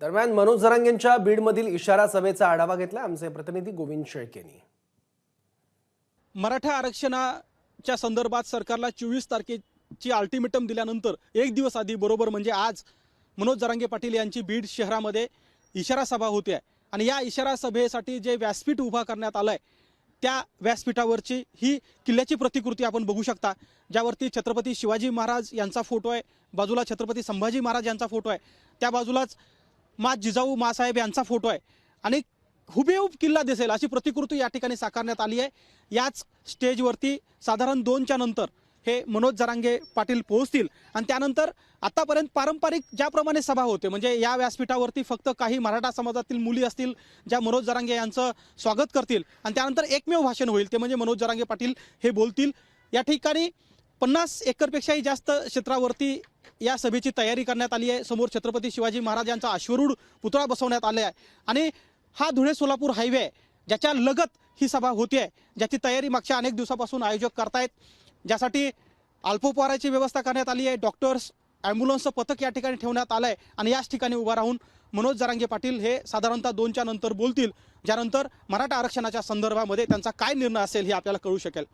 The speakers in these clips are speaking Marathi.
दरम्यान मनोज जरांगेंच्या बीडमधील इशारा सभेचा आढावा घेतला आमचे प्रतिनिधी गोविंद शेळके यांनी। मराठा आरक्षणाच्या संदर्भात सरकारला 24 तारखेची अल्टिमेटम दिल्यानंतर एक दिवस आधी बरोबर म्हणजे आज मनोज जरांगे पाटील यांची बीड शहरामध्ये इशारा सभा होते आहे आणि या इशारा सभेसाठी जे व्यासपीठ उभा करण्यात आलंय त्या व्यासपीठावरची ही किल्ल्याची प्रतिकृती आपण बघू शकता, ज्यावरती छत्रपती शिवाजी महाराज यांचा फोटो आहे, बाजूला छत्रपती संभाजी महाराज यांचा फोटो आहे, त्या बाजूलाच मा जिजाऊ मासाहेब यांचा फोटो आहे आणि हुबेहूब किल्ला दिसेल अशी प्रतिकृती या ठिकाणी साकारण्यात आली आहे। याच स्टेजवरती साधारण 2च्या नंतर हे मनोज जरांगे पाटील पोहोचतील आणि त्यानंतर आतापर्यंत पारंपरिक ज्याप्रमाणे सभा होते म्हणजे या व्यासपीठावरती फक्त काही मराठा समाजातील मुली असतील ज्या मनोज जरांगे यांचं स्वागत करतील आणि त्यानंतर एकमेव भाषण होईल ते म्हणजे मनोज जरांगे पाटील हे बोलतील। या ठिकाणी 50 एकरपेक्षाही जास्त क्षेत्रावरती या सभेची तयारी करण्यात आली आहे। समोर छत्रपती शिवाजी महाराज यांचा अश्वरूढ पुतळा बसवण्यात आला आहे आणि हा धुळे सोलापूर हायवे आहे ज्याच्या लगत ही सभा होते, ज्याची तयारी मागच्या अनेक दिवसापासून आयोजक करतायत, ज्यासाठी अल्पोपहाराची व्यवस्था करण्यात आली आहे। डॉक्टर्स ॲम्ब्युलन्सचं पथक या ठिकाणी ठेवण्यात आलं आहे आणि याच ठिकाणी उभा राहून मनोज जरांगे पाटील हे साधारणतः 2च्या नंतर बोलतील, ज्यानंतर मराठा आरक्षणाच्या संदर्भामध्ये त्यांचा काय निर्णय असेल हे आपल्याला कळू शकेल।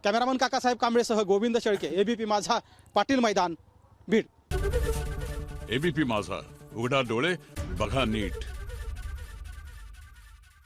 कॅमेरामन काकासाहेब कांबळेसह गोविंद शेळके, एबीपी माझा, पाटील मैदान, बीड। एबीपी माझा, उघडा डोळे बघा नीट।